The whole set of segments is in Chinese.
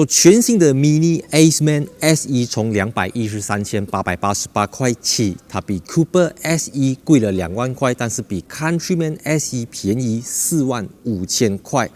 全新的 Mini Aceman SE 从213,888块起，它比 Cooper SE 贵了2万块，但是比 Countryman SE 便宜45000块。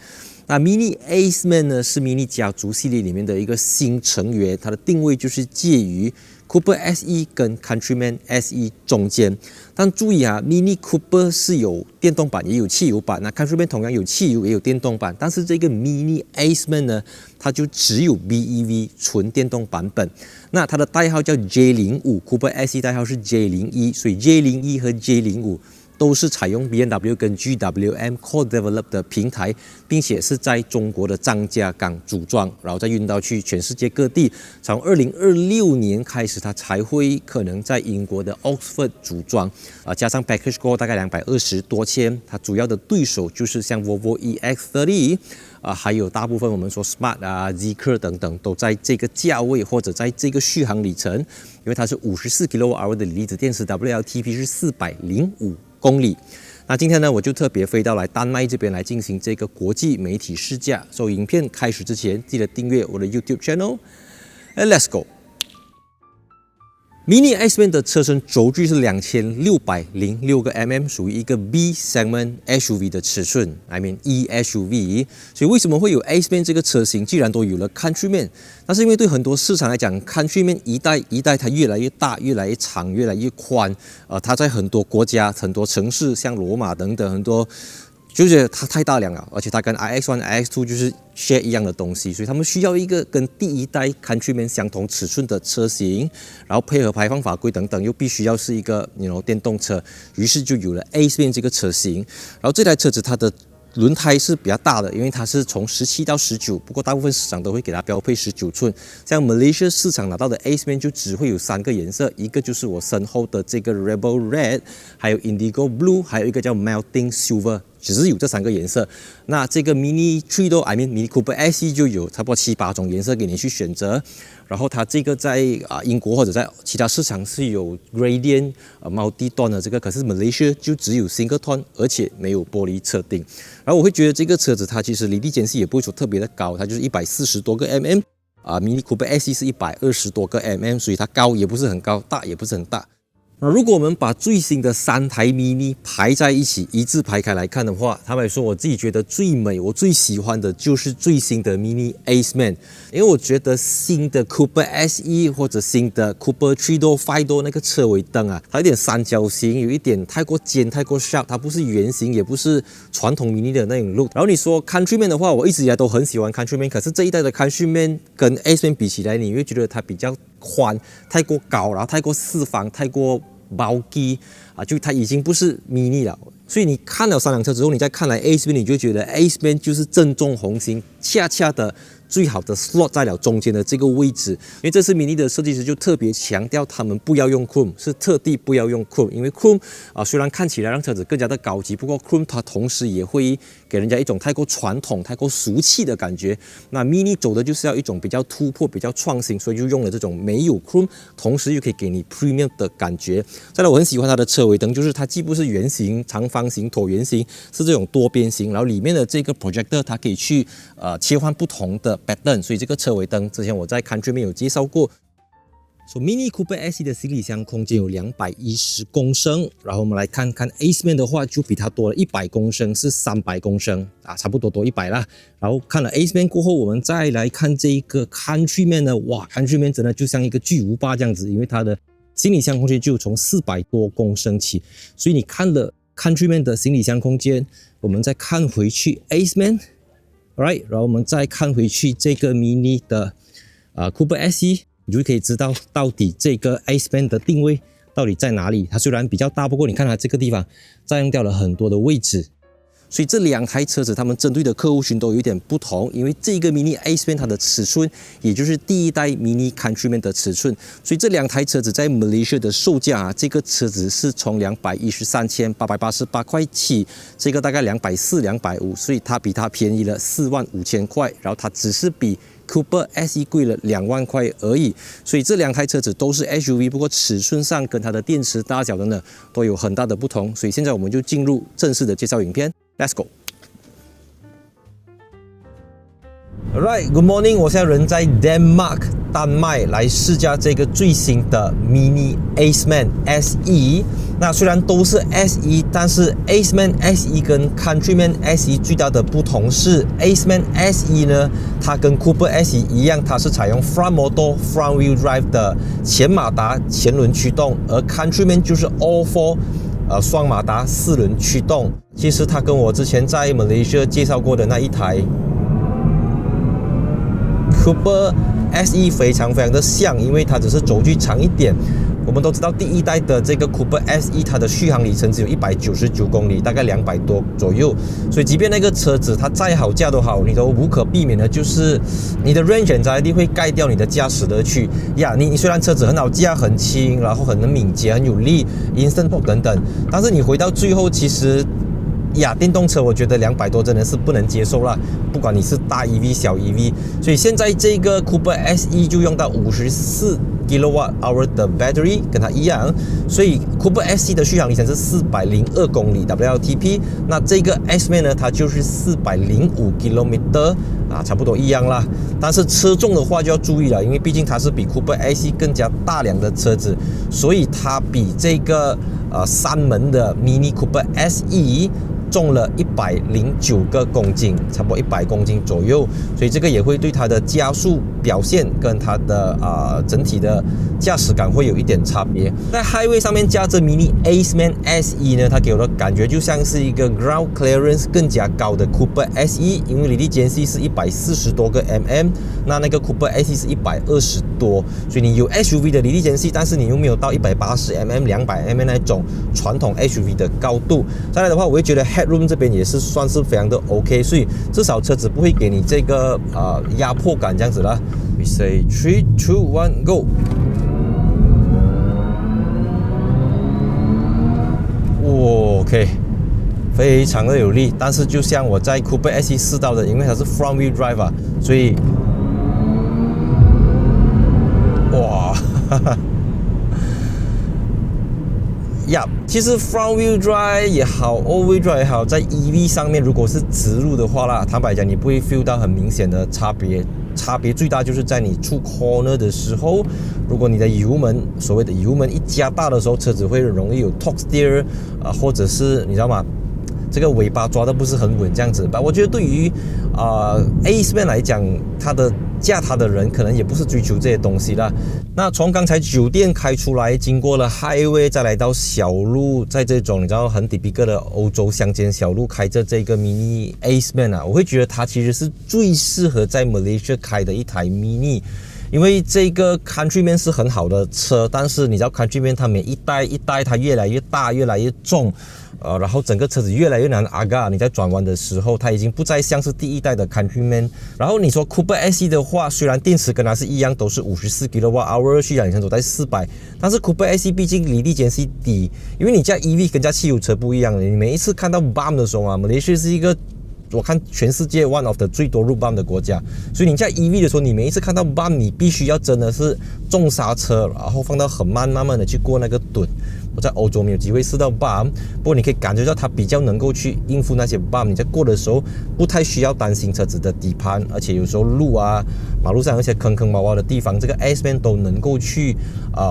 那 Mini Aceman 呢是 Mini 家族系列里面的一个新成员，它的定位就是介于 Cooper SE 跟 Countryman SE 中间。但注意啊 ，Mini Cooper 是有电动版也有汽油版，那 Countryman 同样有汽油也有电动版，但是这个 Mini Aceman 呢，它就只有 BEV 纯电动版本。那它的代号叫 J05，Cooper SE 代号是 J01，所以 J01和 J05。都是采用 BMW 跟 GWM Co-Develop 的平台，并且是在中国的张家港组装，然后再运到去全世界各地。从2026年开始，它才会可能在英国的 Oxford 组装，加上 Package 过后大概220多千。它主要的对手就是像 Volvo EX30。还有大部分我们说 Smart Zeekr 等等都在这个价位或者在这个续航里程，因为它是54 kWh 的锂离子电池 ，WLTP 是405公里。那今天呢，我就特别飞到来丹麦这边来进行这个国际媒体试驾。影片开始之前，记得订阅我的 YouTube channel。Let's go。Mini Aceman 的车身轴距是2606个 mm， 属于一个 B segment SUV 的尺寸 ，I mean eSUV。所以为什么会有 Aceman 这个车型？既然都有了 Countryman， 那是因为对很多市场来讲 ，Countryman 一代它越来越大、越来越长、越来越宽。它在很多国家、很多城市，像罗马等等很多。就觉得它太大辆了，而且它跟 iX1、iX2 就是 share 一样的东西，所以他们需要一个跟第一代 Countryman 相同尺寸的车型，然后配合排放法规等等，又必须要是一个电动车，于是就有了 Aceman 这个车型。然后这台车子它的轮胎是比较大的，因为它是从17到19，不过大部分市场都会给它标配19寸。像 Malaysia 市场拿到的 Aceman 就只会有3个颜色，一个就是我身后的这个 Rebel Red， 还有 Indigo Blue， 还有一个叫 Melting Silver。只是有这3个颜色，那这个 Mini Mini Cooper SE 就有差不多7、8种颜色给你去选择。然后它这个在英国或者在其他市场是有 Gradient Multi-Tone 的这个，可是 Malaysia 就只有 Single Tone， 而且没有玻璃车顶。然后我会觉得这个车子它其实离地间隙也不会说特别的高，它就是140多个 mm， Mini Cooper SE 是120多个 mm， 所以它高也不是很高，大也不是很大。那如果我们把最新的3台 Mini 排在一起，一字排开来看的话，坦白说，我自己觉得最美，我最喜欢的就是最新的 Mini Aceman， 因为我觉得新的 Cooper SE 或者新的 Cooper 3-Door、5-Door 那个车尾灯啊，它有点三角形，有一点太过尖、太过 sharp， 它不是圆形，也不是传统 Mini 的那种 look。然后你说 Countryman 的话，我一直以来都很喜欢 Countryman， 可是这一代的 Countryman 跟 Aceman 比起来，你会觉得它比较宽，太过高，然后太过四方，太过bulky就它已经不是 Mini 了。所以你看了3辆车之后，你再看来 Aceman， 你就觉得 Aceman 就是正中红心，恰恰的最好的 slot 在了中间的这个位置。因为这次 Mini 的设计师就特别强调他们不要用 Chrome， 是特地不要用 Chrome， 因为 Chrome虽然看起来让车子更加的高级，不过 Chrome 它同时也会给人家一种太过传统、太过俗气的感觉。那 Mini 走的就是要一种比较突破、比较创新，所以就用了这种没有 Chrome， 同时又可以给你 Premium 的感觉。再来，我很喜欢它的车尾灯，就是它既不是圆形、长方形、椭圆形，是这种多边形，然后里面的这个 projector 它可以去切换不同的 pattern， 所以这个车尾灯之前我在 Countryman 有介绍过。Mini Cooper SE 的行李箱空间有210公升，然后我们来看看 Aceman 的话就比它多了100公升，是300公升差不多多100啦。然后看了 Aceman 过后，我们再来看这个 Countryman 呢，哇 ，Countryman 真的就像一个巨无霸这样子，因为它的行李箱空间就从400多公升起，所以你看了 Countryman 的行李箱空间，我们再看回去 Aceman。Alright， 然后我们再看回去这个 Mini 的Cooper SE， 你就可以知道到底这个 Aceman 的定位到底在哪里。它虽然比较大，不过你看它这个地方占用掉了很多的位置。所以这2台车子，他们针对的客户群都有一点不同，因为这个 Mini Aceman 它的尺寸，也就是第一代 Mini Countryman 的尺寸，所以这2台车子在 Malaysia 的售价这个车子是从213,888块起，这个大概240、250，所以它比它便宜了45000块，然后它只是比Cooper SE 贵了2万块而已，所以这2台车子都是 SUV， 不过尺寸上跟它的电池大小等等都有很大的不同，所以现在我们就进入正式的介绍影片 ，Let's go。Alright, good morning. 我现在人在 Denmark 丹麦来试驾这个最新的 Mini Aceman SE。那虽然都是 SE， 但是 Aceman SE 跟 Countryman SE 最大的不同是 Aceman SE 呢，它跟 Cooper SE 一样，它是采用 Front Motor Front Wheel Drive 的前马达前轮驱动，而 Countryman 就是 All 4双马达4轮驱动。其实它跟我之前在 Malaysia 介绍过的那一台Cooper SE 非常的像，因为它只是轴距长一点。我们都知道第一代的这个 Cooper SE 它的续航里程只有199公里，大概200多左右。所以即便那个车子它再好驾都好，你都无可避免的就是你的 range anxiety 会盖掉你的驾驶乐趣呀。你虽然车子很好驾、很轻，然后很敏捷、很有力 ，instant torque 等等，但是你回到最后其实。电动车我觉得200多真的是不能接受啦，不管你是大 EV 小 EV， 所以现在这个 Cooper SE 就用到54 kWh 的 battery， 跟它一样，所以 Cooper SE 的续航里程是402公里 WLTP， 那这个 Aceman 呢，它就是405 km 差不多一样啦。但是车重的话就要注意了，因为毕竟它是比 Cooper SE 更加大辆的车子，所以它比这个3门的 Mini Cooper SE重了109个公斤，差不多100公斤左右，所以这个也会对它的加速表现跟它的整体的驾驶感会有一点差别。在 Highway 上面驾着 Mini Aceman SE 呢，它给我的感觉就像是一个 Ground Clearance 更加高的 Cooper SE， 因为离地间隙是140多个 mm， 那个 Cooper SE 是120多，所以你有 SUV 的离地间隙，但是你又没有到180 mm、200 mm 那种传统 SUV 的高度。再来的话，我会觉得Headroom 这边也是算是非常的 OK， 所以至少车子不会给你这个压迫感这样子啦。We say 3, 2, 1, go。OK， 非常的有力，但是就像我在 Cooper SE 试到的，因为它是 Front Wheel Drive 所以哇，哈哈。其实 Front Wheel Drive 也好 All Wheel Drive 也好，在 EV 上面如果是直入的话啦，坦白讲你不会 feel 到很明显的差别。差别最大就是在你出 corner 的时候，如果你的油门所谓的油门一加大的时候，车子会容易有 torque steer 或者是你知道吗？这个尾巴抓的不是很稳这样子吧。我觉得对于Aceman 来讲，驾它的人可能也不是追求这些东西啦。那从刚才酒店开出来，经过了 Highway， 再来到小路，在这种你知道很 typical 的欧洲乡间小路开着这个 Mini Aceman 我会觉得它其实是最适合在 Malaysia 开的一台 Mini。因为这个 Countryman 是很好的车，但是你知道 Countryman 它每一代它越来越大，越来越重，然后整个车子越来越难agar，你在转弯的时候，它已经不再像是第一代的 Countryman。然后你说 Cooper SE 的话，虽然电池跟它是一样，都是54 kWh， 续航里程都在400，但是 Cooper SE 毕竟离地间隙低，因为你驾 EV 跟驾汽油车不一样，你每一次看到 bump 的时候Malaysia 是一个我看全世界 one of the 最多入 bump 的国家，所以你在 EV 的时候，你每一次看到 bump， 你必须要真的是重刹车，然后放到很慢的去过那个墩。我在欧洲没有机会试到 bump， 不过你可以感觉到它比较能够去应付那些 bump。你在过的时候不太需要担心车子的底盘，而且有时候马路上有些坑坑洼洼的地方，这个 Aceman 都能够去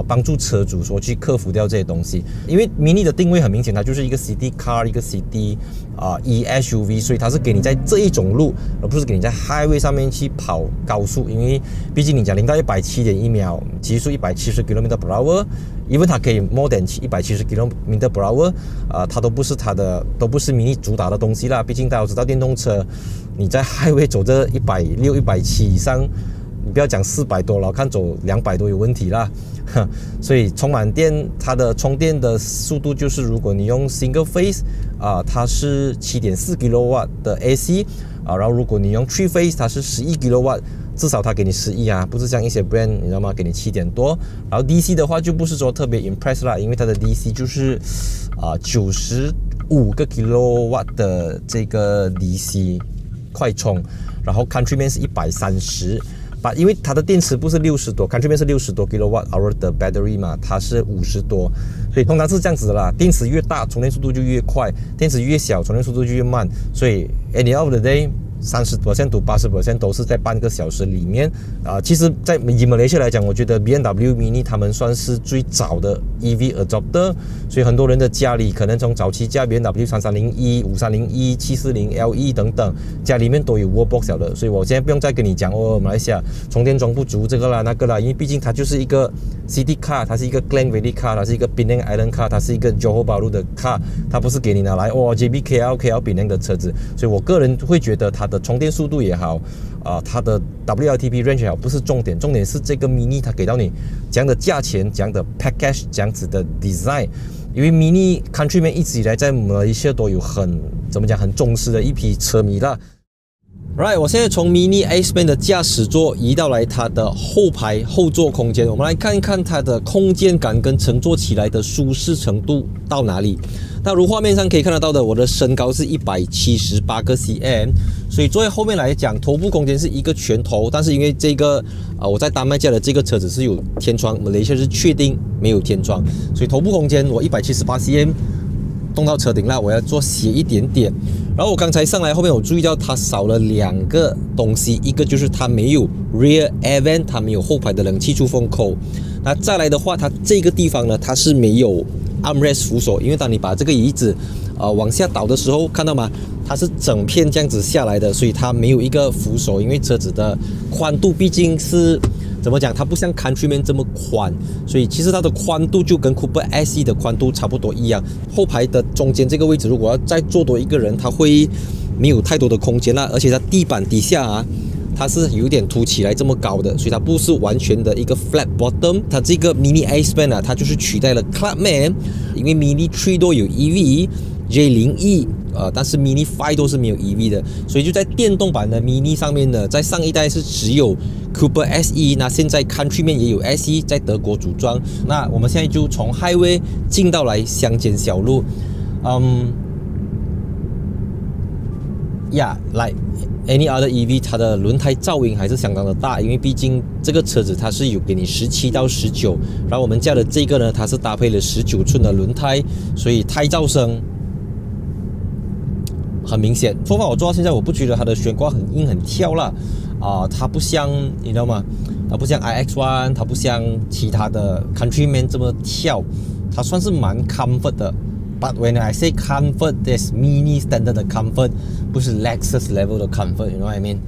帮助车主说去克服掉这些东西。因为 Mini 的定位很明显，它就是一个 City Car， 一个 City SUV， 所以它是给你在这一种路，而不是给你在 Highway 上面去跑高速。因为毕竟你讲0到100 7.1秒，极速170 km/h， 因为它可以 more than 170 km/h， 它都不是Mini 主打的东西啦。毕竟大家都知道电动车，你在 Highway 走这160、170以上，你不要讲400多了，看走200多有问题啦。所以充满电，它的充电的速度就是，如果你用 Single Phase，它是 7.4 kW 的 AC，然后如果你用 Three Phase， 它是11 kW。至少它给你11不是像一些 brand 你知道吗，给你7点多。然后 DC 的话就不是说特别 impress 啦，因为它的 DC 就是95个 kW 的这个 DC 快充，然后 Countryman 是130。因为它的电池不是60多 ，Countryman 是60多 kWh 的 battery 嘛，它是50多，所以通常是这样子的啦。电池越大，充电速度就越快；电池越小，充电速度就越慢。所以 at the end of the day， 30% 到80% 都是在半个小时里面。其实在以马来西亚来讲，我觉得 BMW Mini 他们算是最早的 EV adopter， 所以很多人的家里可能从早期驾 BMW 3301、5301、740LE 等等，家里面都有 Wallbox 了的。所以我现在不用再跟你讲马来西亚充电桩不足这个啦那个啦，因为毕竟它就是一个 City Car， 它是一个 Klang Valley Car， 它是一个 Penang Island Car， 它是一个 Johor Bahru 的 Car， 它不是给你拿来JB KL Penang 的车子。所以我个人会觉得它的充电速度也好，它的 WLTP range 也好，不是重点，重点是这个 Mini 它给到你这样的价钱、这样的 package、这样子的 design。因为 Mini Countryman 一直以来在马来西亚都有很忠实的一批车迷啦。Right， 我现在从 Mini Aceman 的驾驶座移到来它的后排后座空间，我们来看一看它的空间感跟乘坐起来的舒适程度到哪里。那如画面上可以看得到的，我的身高是178个 cm， 所以坐在后面来讲，头部空间是一个拳头。但是因为这个我在丹麦驾的这个车子是有天窗，马来西亚是确定没有天窗，所以头部空间我178 cm。动到车顶了，我要做斜一点点。然后我刚才上来后面，我注意到它少了2个东西，一个就是它没有 rear air vent， 它没有后排的冷气出风口。那再来的话，它这个地方呢，它是没有 armrest 扶手，因为当你把这个椅子往下倒的时候，看到吗？它是整片这样子下来的，所以它没有一个扶手，因为车子的宽度毕竟是。怎么讲？它不像 Countryman 这么宽，所以其实它的宽度就跟 Cooper SE 的宽度差不多一样。后排的中间这个位置，如果要再坐多一个人，它会没有太多的空间啦。而且它地板底下它是有点凸起来这么高的，所以它不是完全的一个 flat bottom。它这个 Mini Aceman 它就是取代了 Clubman， 因为 Mini 3都有 EV。J0E， 但是 Mini 5都是没有 EV 的，所以就在电动版的 Mini 上面呢，在上一代是只有 Cooper SE， 那现在 Countryman 也有 SE 在德国组装。那我们现在就从 Highway 进到来乡间小路，like any other EV， 它的轮胎噪音还是相当的大，因为毕竟这个车子它是有给你17到19，然后我们家的这个呢，它是搭配了19寸的轮胎，所以胎噪声。很明显，说法我做到现在，我不觉得它的悬挂很硬很跳啦，它不像你知道吗？它不像 iX1， 它不像其他的 Countryman 这么跳，它算是蛮 comfort 的。But when I say comfort, there's mini standard 的 comfort， 不是 Lexus level 的 comfort，you know what I mean？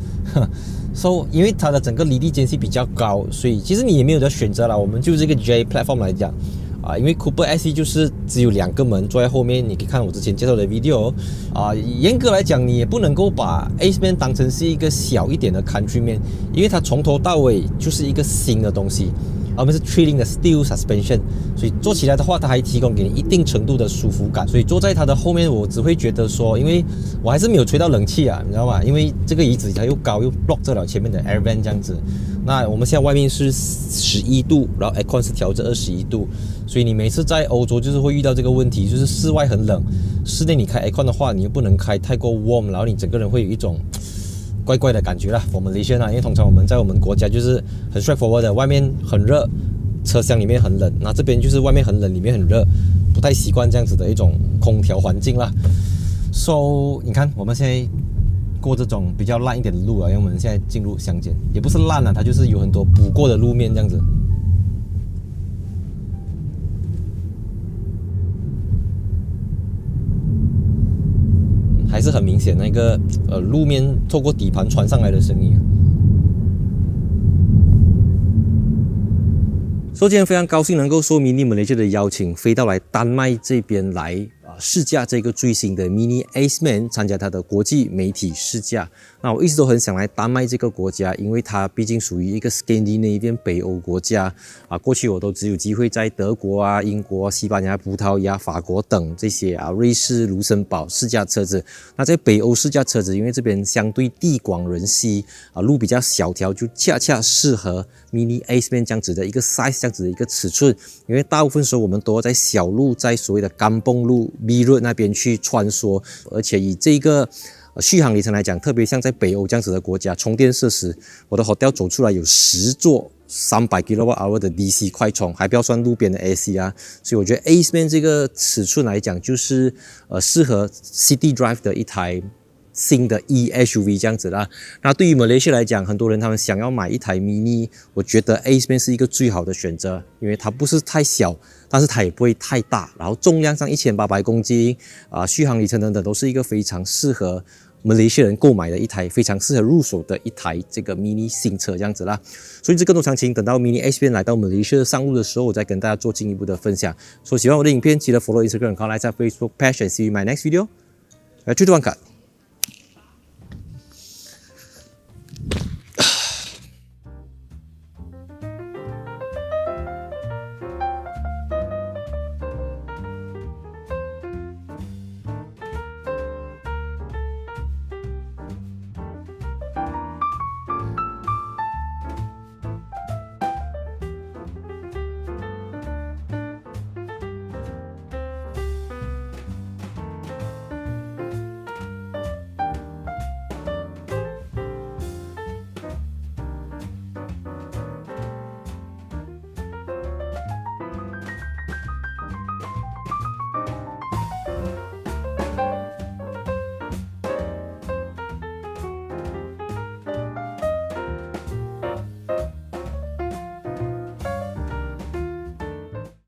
So 因为它的整个离地间隙比较高，所以其实你也没有的选择啦。我们就这个 J platform 来讲。因为 Cooper SE 就是只有2个门坐在后面，你可以看我之前介绍的 video。严格来讲，你也不能够把 Aceman 当成是一个小一点的 Countryman， 因为它从头到尾就是一个新的东西。我们是 Trailing 的 Steel Suspension， 所以坐起来的话，它还提供给你一定程度的舒服感。所以坐在它的后面，我只会觉得说，因为我还是没有吹到冷气你知道吗？因为这个椅子它又高又 block 着了前面的 air vent 这样子。那我们现在外面是11度，然后 aircon 是调至21度，所以你每次在欧洲就是会遇到这个问题，就是室外很冷，室内你开 aircon 的话，你又不能开太过 warm， 然后你整个人会有一种怪怪的感觉啦。我们Malaysia因为通常我们在我们国家就是很 straightforward 的，外面很热，车厢里面很冷，那这边就是外面很冷，里面很热，不太习惯这样子的一种空调环境啦。So 你看我们现在过这种比较烂一点的路因为我们现在进入乡间，也不是烂它就是有很多补过的路面这样子。还是很明显那个路面透过底盘传上来的声音。今天非常高兴能够受 Mini Malaysia 的邀请，飞到来丹麦这边来试驾这个最新的 Mini Aceman， 参加它的国际媒体试驾。那我一直都很想来丹麦这个国家，因为它毕竟属于一个 Scandinavian 北欧国家过去我都只有机会在德国英国、西班牙、葡萄牙、法国等这些瑞士、卢森堡试驾车子。那在北欧试驾车子，因为这边相对地广人稀路比较小条，就恰恰适合 Mini Aceman 这样子的一个 size， 这样子的一个尺寸。因为大部分时候我们都要在小路，在所谓的甘蹦路 B Road 那边去穿梭，而且以这个续航里程来讲，特别像在北欧这样子的国家，充电设施，我的 hotel 走出来有10座300 kWh 的 DC 快充，还不要算路边的 AC 所以我觉得 Aceman 这个尺寸来讲，就是适合 City Drive 的一台新的 E SUV 这样子啦。那对于马来西亚来讲，很多人他们想要买一台 Mini， 我觉得 Aceman 是一个最好的选择，因为它不是太小，但是它也不会太大，然后重量上1800公斤续航里程等等都是一个非常适合马来西亚人购买的一台非常适合入手的一台这个 mini 新车这样子啦，所以这更多详情等到 mini SUV 来到马来西亚上路的时候，我再跟大家做进一步的分享。所以喜欢我的影片，记得 follow Instagram， 看来在 Facebook page and see you in my next video。去度万卡。